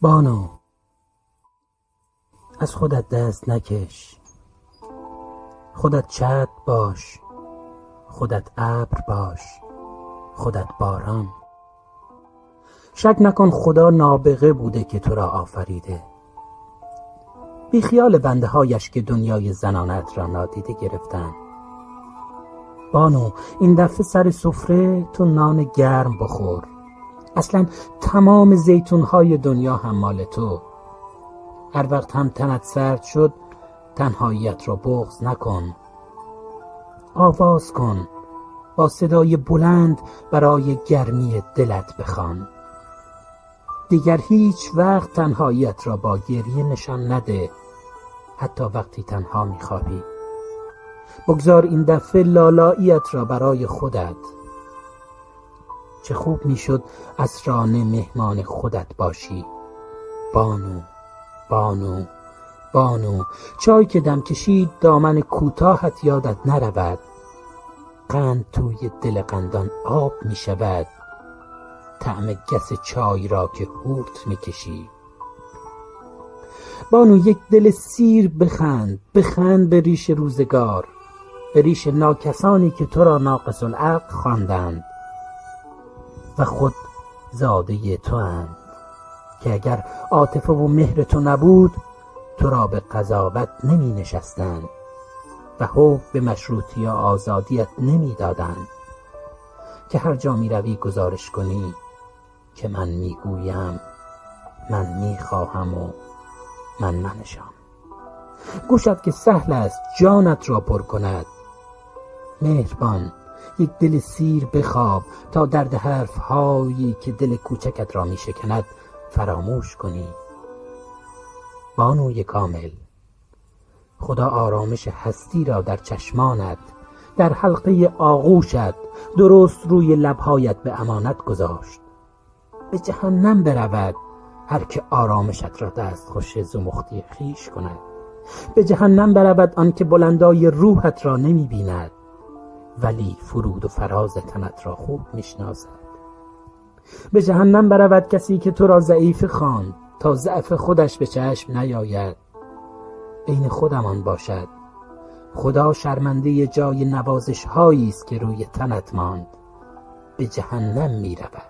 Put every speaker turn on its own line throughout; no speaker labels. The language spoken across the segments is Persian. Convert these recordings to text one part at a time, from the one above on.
بانو، از خودت دست نکش. خودت چتر باش، خودت ابر باش، خودت باران. شک نکن خدا نابغه بوده که تو را آفریده. بی خیال بنده هایش که دنیای زنانت را نادیده گرفتن. بانو، این دفعه سر سفره تو نان گرم بخور. اصلا تمام زیتون های دنیا هم مال تو. هر وقت هم تنت سرد شد تنهاییت را بغض نکن. آواز کن، با صدای بلند برای گرمی دلت بخوان. دیگر هیچ وقت تنهاییت را با گریه نشان نده، حتی وقتی تنها میخوابی. بگذار این دفعه لالاییت را برای خودت. چه خوب میشد عصرانه مهمان خودت باشی. بانو، بانو، بانو، چای که دم کشید دامن کوتاهت یادت نرود. قند توی دل قندان آب می شود، طعم گس چای را که هورت می کشی. بانو، یک دل سیر بخند، بخند به ریش روزگار، به ریش ناکسانی که تو را ناقص العقل خواندند و خود زاده تو اند، که اگر عاطفه و مهر تو نبود تو را به قضاوت نمی نشستند و حکم به مشروطی یا آزادیت نمی دادند که هر جا می روی گزارش کنی که من می گویم، من می خواهم و منشان. گوشت که سهل است جانت را پر کند. مهربان، یک دل سیر بخواب تا درد حرف هایی که دل کوچکت را می شکند فراموش کنی. بانوی کامل، خدا آرامش هستی را در چشمانت، در حلقه آغوشت، درست روی لبهایت به امانت گذاشت. به جهنم برود هر که آرامشت را دستخوش زمختی خویش کند. به جهنم برود آن که بلندای روحت را نمی بیند ولی فرود و فراز تنت را خوب میشناسد. به جهنم برود کسی که تو را ضعیف خواند تا ضعف خودش به چشم نیاید. عین خودمان باشد. خدا شرمنده جای نوازش هایی است که روی تنت ماند. به جهنم می رود.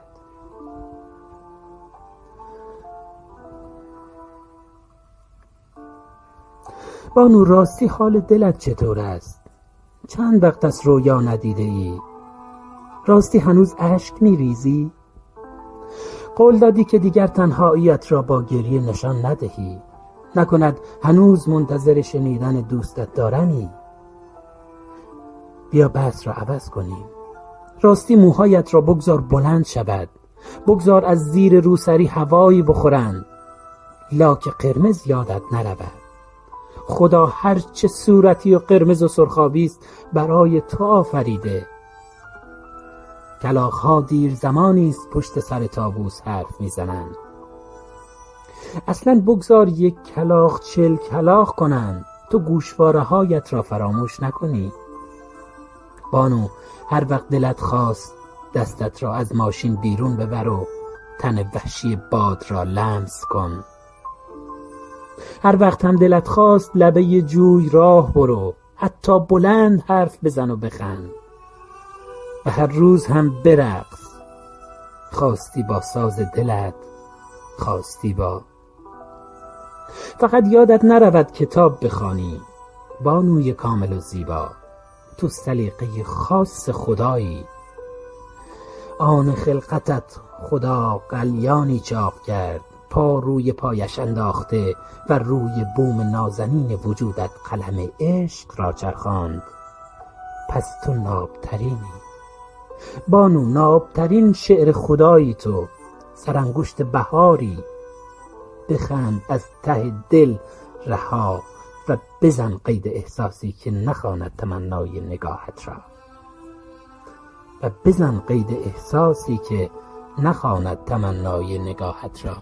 بانو، راستی حال دلت چطور است؟ چند وقت از رویا ندیده ای؟ راستی هنوز اشک می ریزی؟ قول دادی که دیگر تنهاییت را با گریه نشان ندهی. نکند هنوز منتظر شنیدن دوستت دارمی؟ بیا بحث را عوض کنیم. راستی موهایت را بگذار بلند شود. بگذار از زیر روسری هوایی بخورند. لاک قرمز یادت نرود. خدا هر چه صورتی و قرمز و سرخابی است برای تو آفریده. کلاغ‌ها دیر زمانی است پشت سر طاووس حرف میزنند. اصلا بگذار یک کلاغ 40 کلاغ کنند، تو گوشواره هایت را فراموش نکنی. بانو، هر وقت دلت خواست دستت را از ماشین بیرون ببر و تن وحشی باد را لمس کن. هر وقت هم دلت خواست لبه جوی راه برو، حتی بلند حرف بزن و بخند. و هر روز هم برقص. خواستی با ساز دلت، خواستی با. فقط یادت نرود کتاب بخوانی. بانوی کامل و زیبا، تو سلیقه خاص خدایی. آن خلقتت خدا قلیانی چاق کرد، پا روی پایش انداخته و روی بوم نازنین وجودت قلم عشق را چرخاند. پس تو نابترینی. بانو، نابترین شعر خدایی تو، سرانگشت بهاری. بخند از ته دل رها و بزن قید احساسی که نخواند تمنای نگاهت را. و بزن قید احساسی که نخواند تمنای نگاهت را.